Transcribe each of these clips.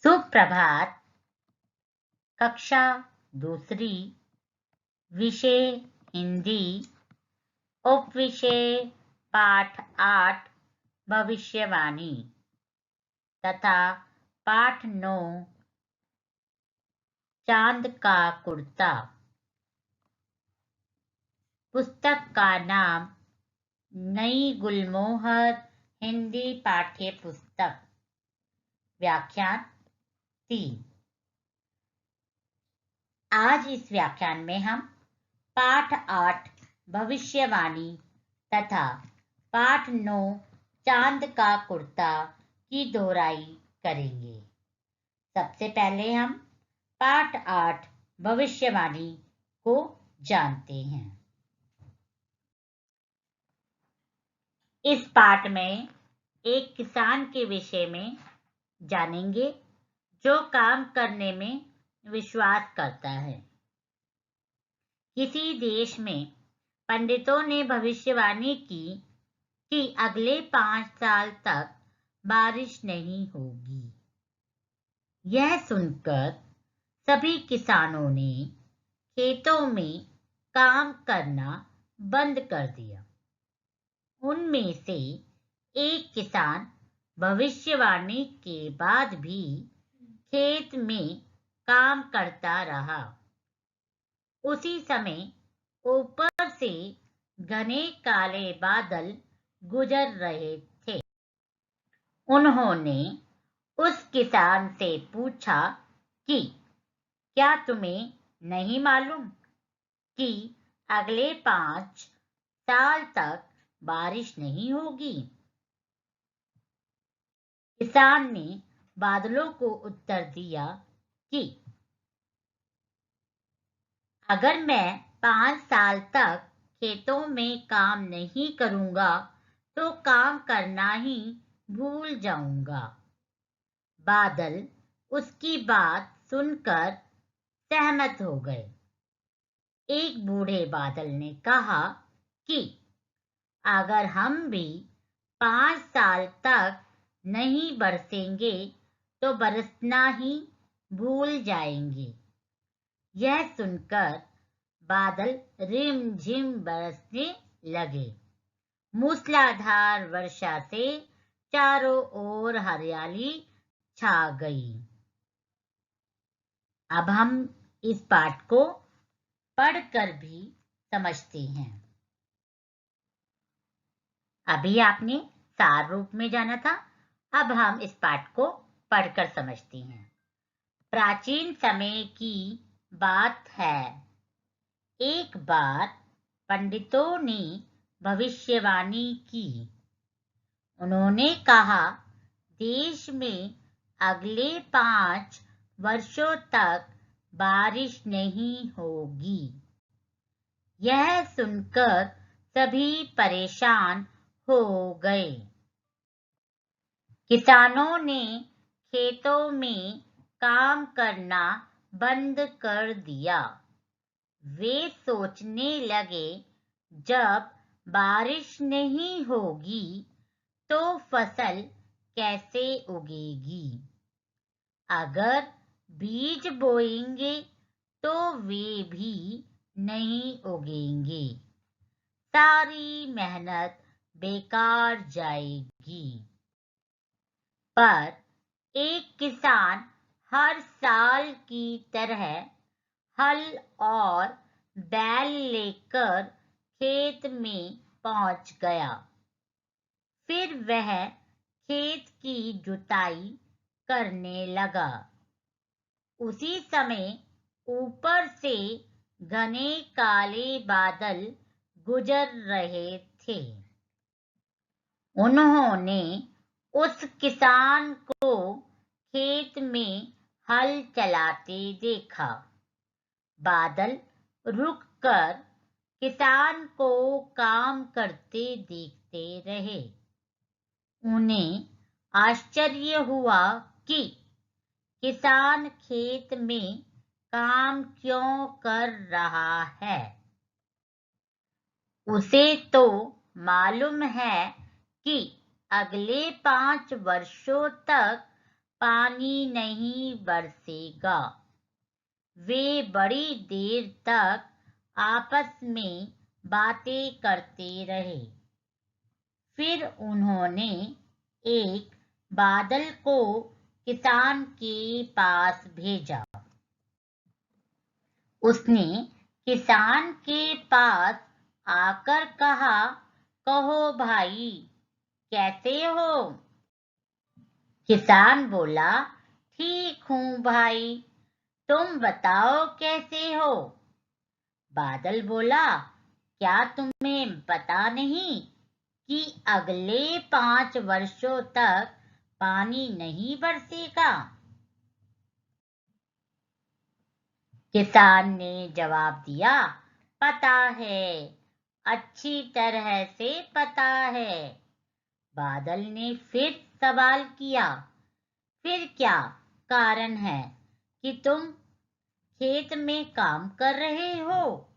सुप्रभात। कक्षा दूसरी, विषय हिंदी, उपविषय पाठ 8 भविष्यवाणी तथा पाठ 9 चांद का कुर्ता। पुस्तक का नाम नई गुलमोहर हिंदी पाठ्य पुस्तक। व्याख्यान 3। आज इस व्याख्यान में हम पाठ 8 भविष्यवाणी तथा पाठ 9 चांद का कुर्ता की दोहराई करेंगे। सबसे पहले हम पाठ 8 भविष्यवाणी को जानते हैं। इस पाठ में एक किसान के विषय में जानेंगे जो काम करने में विश्वास करता है। किसी देश में पंडितों ने भविष्यवाणी की कि अगले 5 साल तक बारिश नहीं होगी। यह सुनकर सभी किसानों ने खेतों में काम करना बंद कर दिया। उनमें से एक किसान भविष्यवाणी के बाद भी खेत में काम करता रहा। उसी समय ऊपर से घने काले बादल गुजर रहे थे। उन्होंने उस किसान से पूछा कि क्या तुम्हें नहीं मालूम कि अगले 5 साल तक बारिश नहीं होगी? किसान ने बादलों को उत्तर दिया कि अगर मैं 5 साल तक खेतों में काम नहीं करूंगा तो काम करना ही भूल जाऊंगा। बादल उसकी बात सुनकर सहमत हो गए। एक बूढ़े बादल ने कहा कि अगर हम भी 5 साल तक नहीं बरसेंगे तो बरसना ही भूल जाएंगे। यह सुनकर बादल रिमझिम बरसने लगे। मूसलाधार वर्षा से चारों ओर हरियाली छा गई। अब हम इस पाठ को पढ़कर भी समझते हैं। अभी आपने सार रूप में जाना था, अब हम इस पाठ को पढ़कर समझते हैं। प्राचीन समय की बात है। एक बार पंडितों ने भविष्यवाणी की। उन्होंने कहा, देश में अगले 5 वर्षों तक बारिश नहीं होगी। यह सुनकर सभी परेशान हो गए। किसानों ने खेतों में काम करना बंद कर दिया। वे सोचने लगे, जब बारिश नहीं होगी तो फसल कैसे उगेगी? अगर बीज बोएंगे तो वे भी नहीं उगेंगे। सारी मेहनत बेकार जाएगी। पर एक किसान हर साल की तरह हल और बैल लेकर खेत में पहुंच गया। फिर वह खेत की जुताई करने लगा। उसी समय ऊपर से घने काले बादल गुजर रहे थे। उन्होंने उस किसान को खेत में हल चलाते देखा। बादल रुककर किसान को काम करते देखते रहे। उन्हें आश्चर्य हुआ कि किसान खेत में काम क्यों कर रहा है। उसे तो मालूम है कि अगले 5 वर्षों तक पानी नहीं बरसेगा। वे बड़ी देर तक आपस में बातें करते रहे। फिर उन्होंने एक बादल को किसान के पास भेजा। उसने किसान के पास आकर कहा, कहो भाई, कैसे हो? किसान बोला, ठीक हूँ भाई, तुम बताओ कैसे हो? बादल बोला, क्या तुम्हें पता नहीं कि अगले 5 वर्षों तक पानी नहीं बरसेगा? किसान ने जवाब दिया, पता है, अच्छी तरह से पता है। बादल ने फिर सवाल किया, फिर क्या कारण है कि तुम खेत में काम कर रहे हो?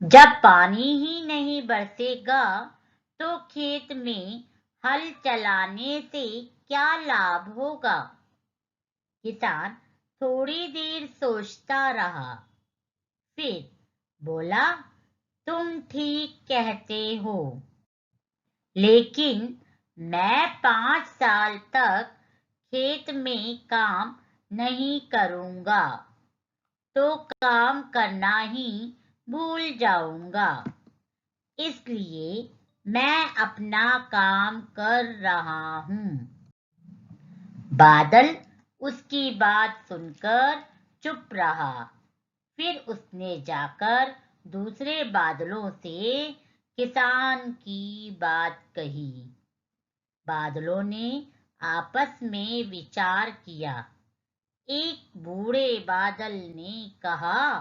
जब पानी ही नहीं बरसेगा तो खेत में हल चलाने से क्या लाभ होगा? किसान थोड़ी देर सोचता रहा, फिर बोला, तुम ठीक कहते हो, लेकिन मैं 5 साल तक खेत में काम नहीं करूंगा, तो काम करना ही भूल जाऊंगा। इसलिए मैं अपना काम कर रहा हूँ। बादल उसकी बात सुनकर चुप रहा। फिर उसने जाकर दूसरे बादलों से किसान की बात कही। बादलों ने आपस में विचार किया। एक बूढ़े बादल ने कहा,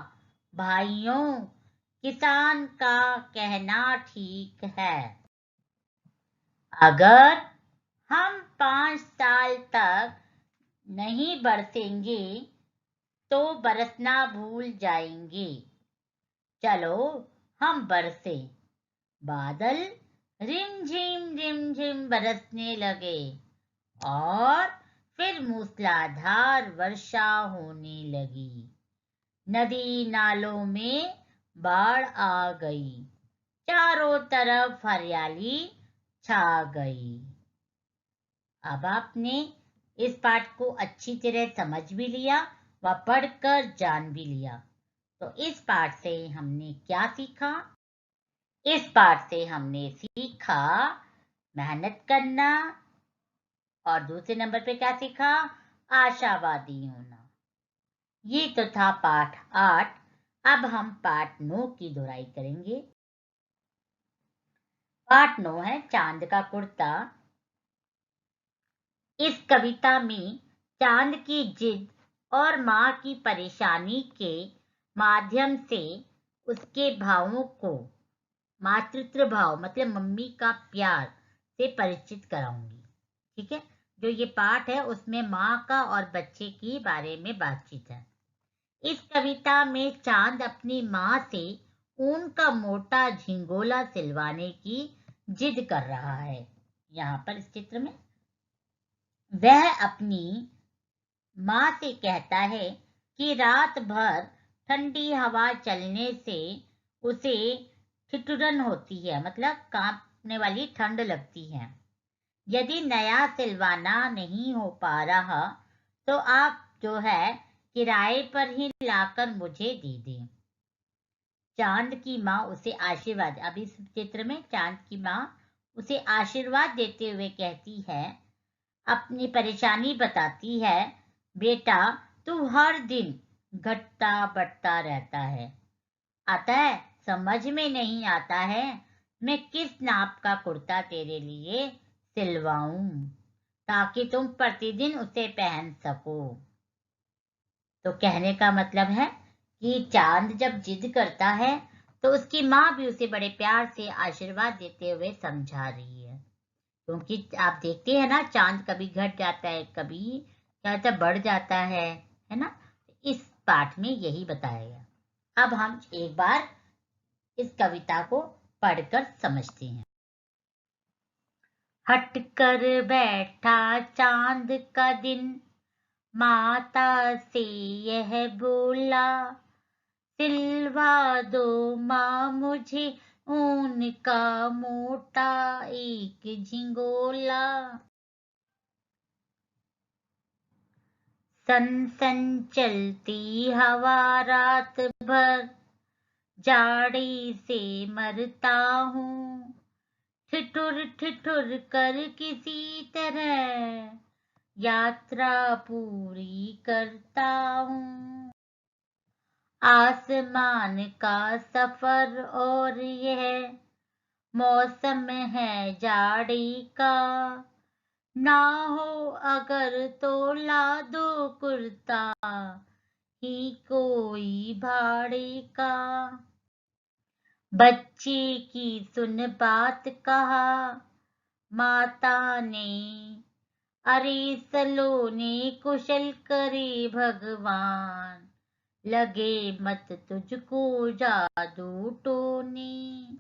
भाइयों, किसान का कहना ठीक है। अगर हम 5 साल तक नहीं बरसेंगे तो बरसना भूल जाएंगे। चलो हम बरसे। बादल रिमझिम बरसने लगे और फिर मूसलाधार वर्षा होने लगी। नदी नालों में बाढ़ आ गई। चारों तरफ हरियाली छा गई। अब आपने इस पाठ को अच्छी तरह समझ भी लिया व पढ़कर जान भी लिया। तो इस पाठ से हमने क्या सीखा? इस पाठ से हमने सीखा मेहनत करना, और दूसरे नंबर पे क्या सीखा? आशावादी होना। ये तो था पाठ 8। अब हम पाठ 9 की दोहराई करेंगे। पाठ 9 है चांद का कुर्ता। इस कविता में चांद की जिद और माँ की परेशानी के माध्यम से उसके भावों को, मातृत्व भाव मतलब मम्मी का प्यार से परिचित कराऊंगी। ठीक है, जो ये पाठ है उसमें माँ का और बच्चे की बारे में बातचीत है। इस कविता में चांद अपनी माँ से ऊन का मोटा झिंगोला सिलवाने की जिद कर रहा है। यहाँ पर इस चित्र में वह अपनी माँ से कहता है कि रात भर ठंडी हवा चलने से उसे ठिठुरन होती है, मतलब कांपने वाली ठंड लगती है। यदि नया सिलवाना नहीं हो पा रहा तो आप जो है किराए पर ही लाकर मुझे दे दें। चांद की माँ उसे आशीर्वाद, अब इस चित्र में चांद की माँ उसे आशीर्वाद देते हुए कहती है, अपनी परेशानी बताती है, बेटा तू हर दिन घटता बढ़ता रहता है, अतः समझ में नहीं आता है मैं किस नाप का कुर्ता तेरे लिए सिलवाऊं ताकि तुम प्रतिदिन उसे पहन सको। तो कहने का मतलब है कि चांद जब जिद करता है तो उसकी माँ भी उसे बड़े प्यार से आशीर्वाद देते हुए समझा रही है। क्योंकि आप देखते हैं ना, चांद कभी घट जाता है, कभी क्या होता है बढ़ जाता है ना। इस पाठ में यही बताया गया। अब हम एक बार इस कविता को पढ़कर समझते हैं। हट कर बैठा चांद का दिन, माता से यह बोला, सिलवा दो माँ मुझे ऊन का मोटा एक झिंगोला। सन सन चलती हवा रात भर, जाड़े से मरता हूँ, ठिठुर ठिठुर कर किसी तरह यात्रा पूरी करता हूँ। आसमान का सफर और यह मौसम है जाड़े का, ना हो अगर तो ला दो कुर्ता ही कोई भाड़े का। बच्चे की सुन बात कहा माता ने, अरे सलोने कुशल करे भगवान, लगे मत तुझको जादू टोने।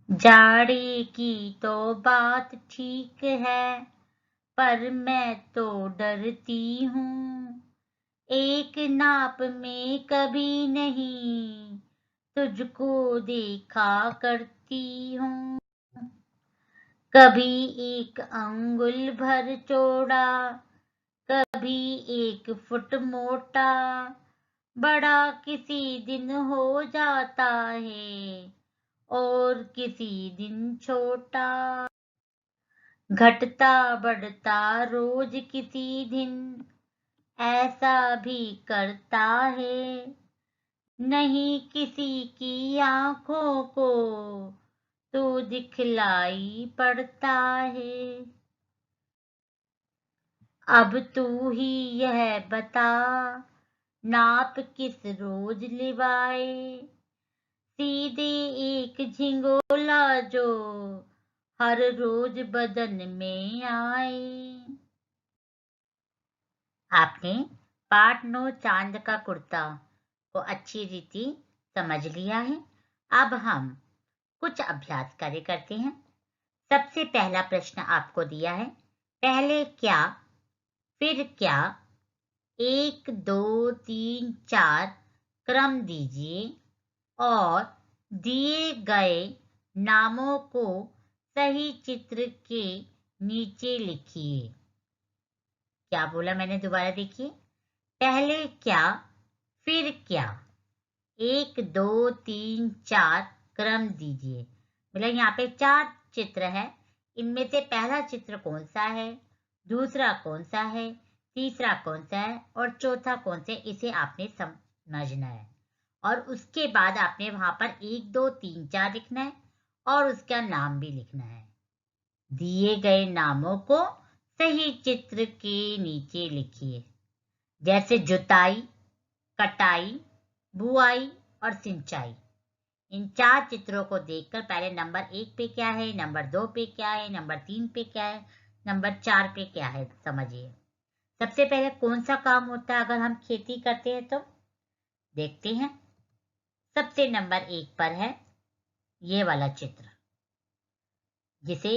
जाड़े की तो बात ठीक है, पर मैं तो डरती हूँ, एक नाप में कभी नहीं तुझको देखा करती हूँ। कभी एक अंगुल भर चौड़ा, कभी 1 फुट मोटा, बड़ा किसी दिन हो जाता है और किसी दिन छोटा। घटता बढ़ता रोज किसी दिन, ऐसा भी करता है, नहीं किसी की आंखों को तो दिखलाई पड़ता है। अब तू ही यह बता, नाप किस रोज लिवाए, सीधे एक झिंगोला जो हर रोज बदन में आए। आपने पाठ 9 चांद का कुर्ता को अच्छी रीति समझ लिया है। अब हम कुछ अभ्यास कार्य करते हैं। सबसे पहला प्रश्न आपको दिया है, पहले क्या फिर क्या, 1 2 3 4 क्रम दीजिए और दिए गए नामों को सही चित्र के नीचे लिखिए। क्या बोला मैंने, दोबारा देखिए। पहले क्या फिर क्या, 1 2 3 4 क्रम दीजिए। मतलब यहाँ पे 4 चित्र है, इनमें से पहला चित्र कौन सा है, दूसरा कौन सा है, तीसरा कौन सा है और चौथा कौन सा है, इसे आपने समझना है। और उसके बाद आपने वहां पर 1 2 3 4 लिखना है और उसका नाम भी लिखना है। दिए गए नामों को सही चित्र के नीचे लिखिए, जैसे जुताई, कटाई, बुआई और सिंचाई। इन 4 चित्रों को देखकर पहले नंबर 1 पे क्या है, नंबर 2 पे क्या है, नंबर 3 पे क्या है, नंबर 4 पे क्या है, समझिए। सबसे पहले कौन सा काम होता है अगर हम खेती करते हैं तो देखते हैं। सबसे नंबर 1 पर है ये वाला चित्र, जिसे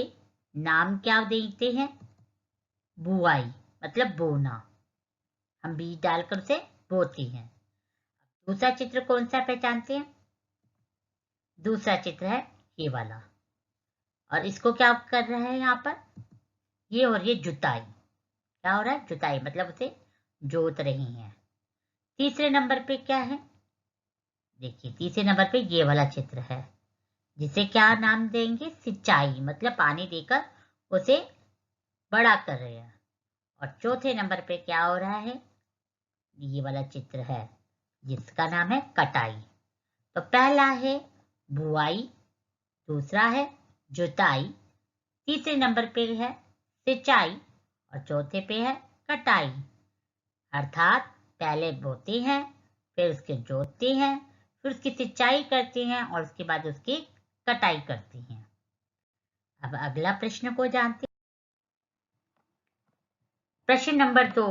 नाम क्या देते हैं, बुआई, मतलब बोना। हम बीज डालकर उसे बोते हैं। दूसरा चित्र कौन सा पहचानते हैं, दूसरा चित्र है ये वाला, और इसको क्या कर रहा है यहाँ पर, ये हो रही है जुताई। क्या हो रहा है, जुताई, मतलब उसे जोत रही हैं। तीसरे नंबर पे क्या है, देखिए तीसरे नंबर पे ये वाला चित्र है, जिसे क्या नाम देंगे, सिंचाई, मतलब पानी देकर उसे बड़ा कर रहे हैं। और चौथे नंबर पे क्या हो रहा है, ये वाला चित्र है जिसका नाम है कटाई। तो पहला है बुआई, दूसरा है जुताई, तीसरे नंबर पे है सिंचाई और चौथे पे है कटाई। अर्थात पहले बोते हैं, फिर उसके जोतते हैं, फिर उसकी सिंचाई करते हैं और उसके बाद उसकी कटाई करते हैं। अब अगला प्रश्न को जानते हैं। प्रश्न नंबर 2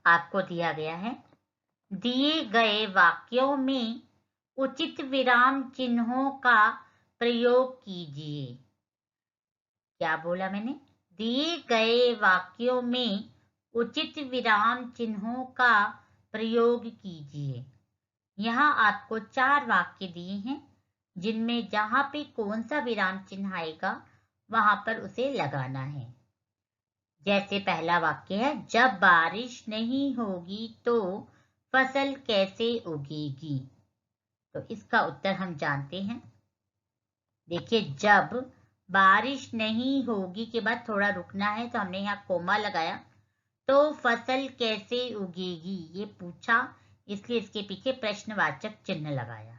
आपको दिया गया है, दिए गए वाक्यों में उचित विराम चिन्हों का प्रयोग कीजिए। क्या बोला मैंने? दिए गए वाक्यों में उचित विराम चिन्हों का प्रयोग कीजिए। यहाँ आपको 4 वाक्य दिए हैं, जिनमें जहाँ पे कौन सा विराम चिन्ह आएगा वहां पर उसे लगाना है। जैसे पहला वाक्य है, जब बारिश नहीं होगी तो फसल कैसे उगेगी? तो इसका उत्तर हम जानते हैं। देखिए, जब बारिश नहीं होगी के बाद थोड़ा रुकना है, तो हमने यहाँ कोमा लगाया। तो फसल कैसे उगेगी ये पूछा, इसलिए इसके पीछे प्रश्नवाचक चिन्ह लगाया।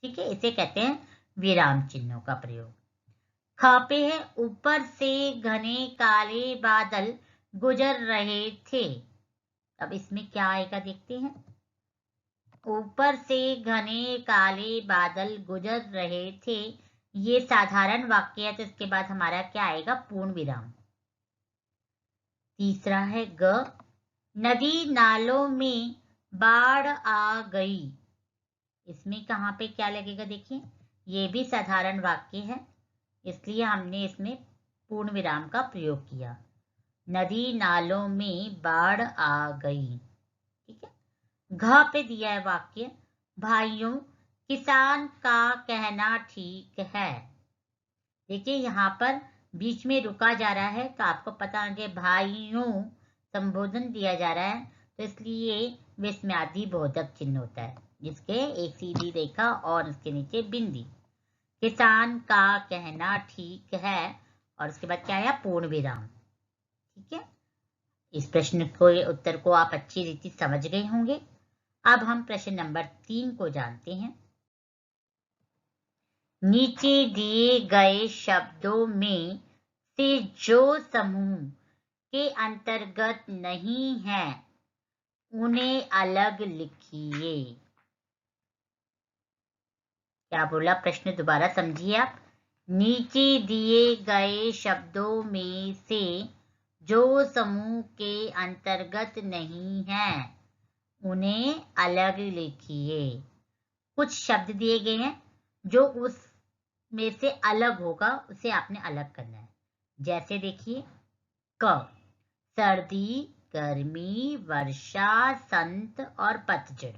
ठीक है, इसे कहते हैं विराम चिन्हों का प्रयोग। ख पे है, ऊपर से घने काले बादल गुजर रहे थे। अब इसमें क्या आएगा देखते हैं। ऊपर से घने काले बादल गुजर रहे थे, ये साधारण वाक्य है, तो इसके बाद हमारा क्या आएगा? पूर्ण विराम। तीसरा है ग, नदी नालों में बाढ़ आ गई। इसमें कहाँ पे क्या लगेगा देखिए, ये भी साधारण वाक्य है, इसलिए हमने इसमें पूर्ण विराम का प्रयोग किया। नदी नालों में बाढ़ आ गई। ठीक है। घ पे दिया है वाक्य, भाइयों किसान का कहना ठीक है। देखिए, यहाँ पर बीच में रुका जा रहा है, तो आपको पता है कि भाइयों संबोधन दिया जा रहा है, तो इसलिए विस्मयादि बोधक चिन्ह होता है, जिसके एक सीधी रेखा और उसके नीचे बिंदी। किसान का कहना ठीक है, और उसके बाद क्या आया? पूर्ण विराम। ठीक है, इस प्रश्न को उत्तर को आप अच्छी रीति समझ गए होंगे। अब हम प्रश्न नंबर 3 को जानते हैं। नीचे दिए गए शब्दों में से जो समूह के अंतर्गत नहीं है उन्हें अलग लिखिए। क्या बोला? प्रश्न दोबारा समझिए आप। नीचे दिए गए शब्दों में से जो समूह के अंतर्गत नहीं है उन्हें अलग लिखिए। कुछ शब्द दिए गए हैं, जो उस में से अलग होगा उसे आपने अलग करना है। जैसे देखिए, क, सर्दी, गर्मी, वर्षा, संत और पतझड़।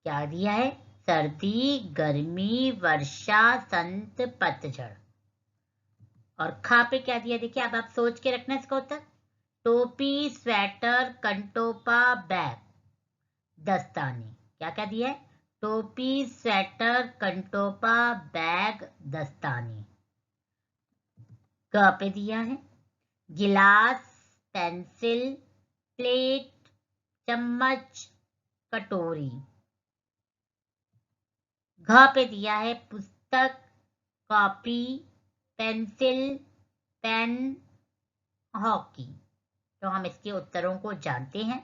क्या दिया है? सर्दी, गर्मी, वर्षा, संत, पतझड़। और खा पे क्या दिया देखिए, अब आप सोच के रखना इसका उत्तर। टोपी, स्वेटर, कंटोपा, बैग, दस्ताने। क्या क्या दिया है? टोपी, स्वेटर, कंटोपा, बैग, दस्ताने। क पे दिया है, गिलास, पेंसिल, प्लेट, चम्मच, कटोरी। घ पे दिया है, पुस्तक, कॉपी, पेंसिल, पेन, हॉकी। तो हम इसके उत्तरों को जानते हैं।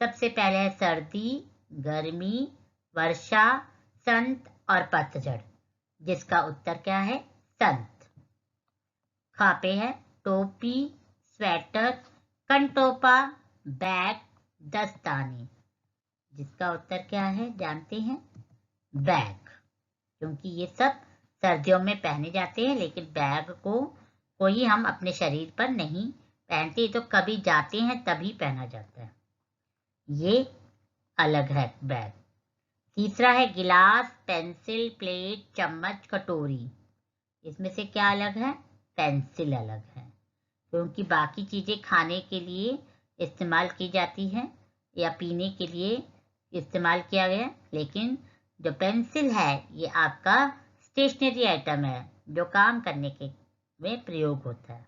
सबसे पहले है सर्दी, गर्मी, वर्षा, संत और पतझड़, जिसका उत्तर क्या है? संत। खा पे है, टोपी, स्वेटर, कंटोपा, बैग, दस्ताने, जिसका उत्तर क्या है? जानते हैं? बैग। क्योंकि ये सब सर्दियों में पहने जाते हैं, लेकिन बैग को कोई हम अपने शरीर पर नहीं पहनते, तो कभी जाते हैं तभी पहना जाता है। ये अलग है बैग। तीसरा है गिलास, पेंसिल, प्लेट, चम्मच, कटोरी। इसमें से क्या अलग है? पेंसिल अलग है, क्योंकि बाकी चीजें खाने के लिए इस्तेमाल की जाती हैं या पीने के लिए इस्तेमाल किया गया, लेकिन जो पेंसिल है ये आपका स्टेशनरी आइटम है, जो काम करने के में प्रयोग होता है।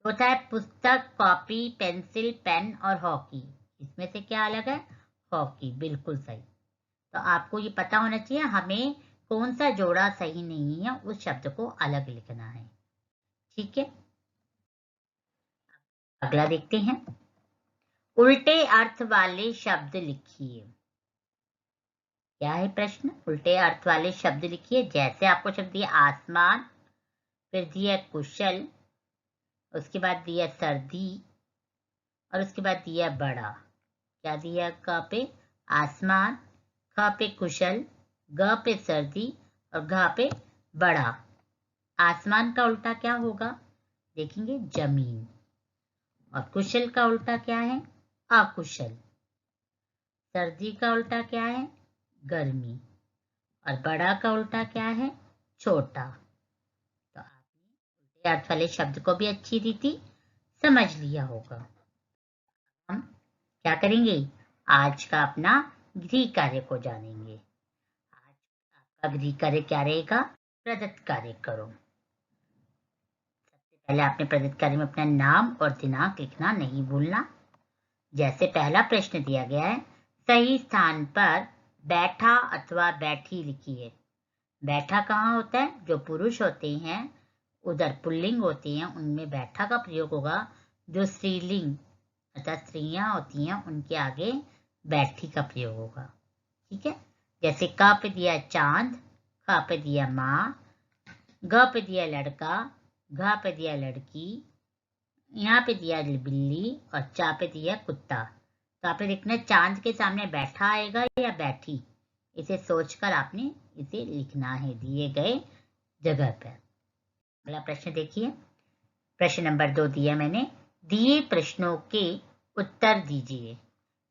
चौथा है पुस्तक, कॉपी, पेंसिल, पेन और हॉकी। इसमें से क्या अलग है? हॉकी। बिल्कुल सही। तो आपको ये पता होना चाहिए हमें कौन सा जोड़ा सही नहीं है, उस शब्द को अलग लिखना है। ठीक है, अगला देखते हैं। उल्टे अर्थ वाले शब्द लिखिए। क्या है प्रश्न? उल्टे अर्थ वाले शब्द लिखिए। जैसे आपको शब्द दिया आसमान, फिर दिया कुशल, उसके बाद दिया सर्दी, और उसके बाद दिया बड़ा। क्या दिया? क पे आसमान, ख पे कुशल, ग पे सर्दी और घ पे बड़ा। आसमान का उल्टा क्या होगा? देखेंगे जमीन। और कुशल का उल्टा क्या है? अकुशल। सर्दी का उल्टा क्या है? गर्मी। और बड़ा का उल्टा क्या है? छोटा। तो आपने उल्टे अर्थ वाले शब्द को भी अच्छी रीति समझ लिया होगा। हम क्या करेंगे? आज का अपना गृह कार्य को जानेंगे। आज आपका गृह कार्य क्या रहेगा? प्रदत्त कार्य करो। सबसे पहले आपने प्रदत्त कार्य में अपना नाम और दिनांक लिखना नहीं भूलना। जैसे पहला प्रश्न दिया गया है, सही स्थान पर बैठा अथवा बैठी लिखिए। बैठा कहाँ होता है? जो पुरुष होते हैं उधर पुल्लिंग होती हैं, उनमें बैठा का प्रयोग होगा। जो स्त्रीलिंग अर्थात स्त्रियां होती हैं उनके आगे बैठी का प्रयोग होगा। ठीक है। जैसे क पे दिया चांद, ख पे दिया माँ, ग पे दिया लड़का, घ पे दिया लड़की, यहाँ पे दिया बिल्ली और चा पे दिया कुत्ता। तो आपने देखना चांद के सामने बैठा आएगा या बैठी, इसे सोचकर आपने इसे लिखना है दिए गए जगह पर। अगला प्रश्न देखिए। प्रश्न नंबर 2 दिया मैंने, दिए प्रश्नों के उत्तर दीजिए।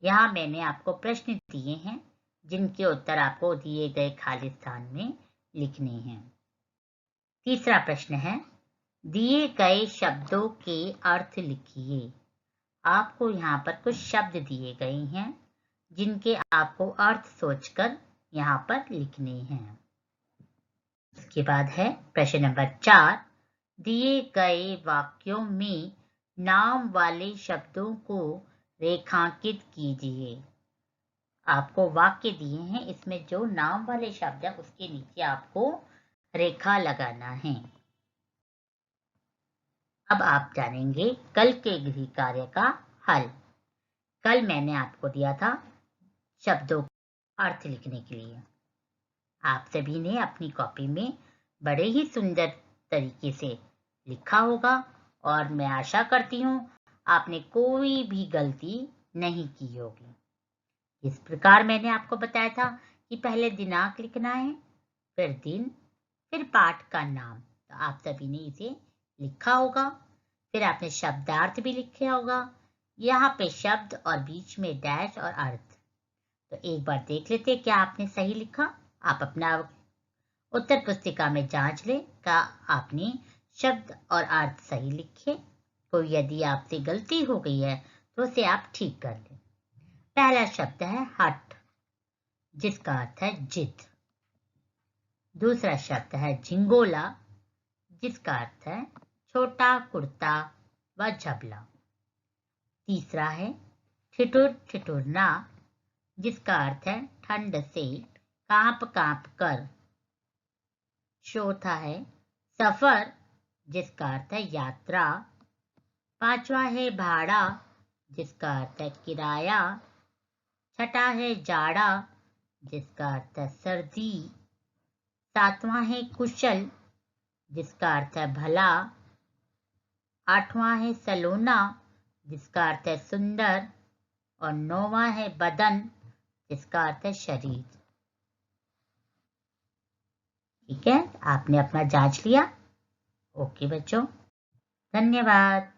यहाँ मैंने आपको प्रश्न दिए हैं जिनके उत्तर आपको दिए गए खाली स्थान में लिखने हैं। तीसरा प्रश्न है, दिए गए शब्दों के अर्थ लिखिए। आपको यहाँ पर कुछ शब्द दिए गए हैं जिनके आपको अर्थ सोचकर यहाँ पर लिखने हैं। इसके बाद है प्रश्न नंबर 4, दिए गए वाक्यों में नाम वाले शब्दों को रेखांकित कीजिए। आपको वाक्य दिए हैं, इसमें जो नाम वाले शब्द है उसके नीचे आपको रेखा लगाना है। अब आप जानेंगे कल के गृह कार्य का हल। कल मैंने आपको दिया था शब्दों का अर्थ लिखने के लिए। आप सभी ने अपनी कॉपी में बड़े ही सुंदर तरीके से लिखा होगा और मैं आशा करती हूँ आपने कोई भी गलती नहीं की होगी। इस प्रकार मैंने आपको बताया था कि पहले दिनांक लिखना है, फिर दिन, फिर पाठ का नाम। तो आप सभी ने इसे लिखा होगा। फिर आपने शब्दार्थ भी लिखा होगा। यहाँ पे शब्द और बीच में डैश और अर्थ। तो एक बार देख लेते क्या आपने सही लिखा। आप अपना उत्तर पुस्तिका में जांच लें क्या आपने शब्द और अर्थ सही लिखे। तो यदि आपसे गलती हो गई है तो उसे आप ठीक कर लें। पहला शब्द है हट, जिसका अर्थ है जिद। दूसरा शब्द है झिंगोला, जिसका अर्थ है छोटा कुर्ता व झबला। तीसरा है ठिठुर ठिठुरना, जिसका अर्थ है ठंड से कांप कांप कर। चौथा है सफर, जिसका अर्थ है यात्रा। पांचवा है भाड़ा, जिसका अर्थ है किराया। छठा है जाड़ा, जिसका अर्थ है सर्दी। सातवां है कुशल, जिसका अर्थ है भला। आठवां है सलोना, जिसका अर्थ है सुंदर। और नौवां है बदन, जिसका अर्थ है शरीर। ठीक है, आपने अपना जांच लिया। ओके बच्चों, धन्यवाद।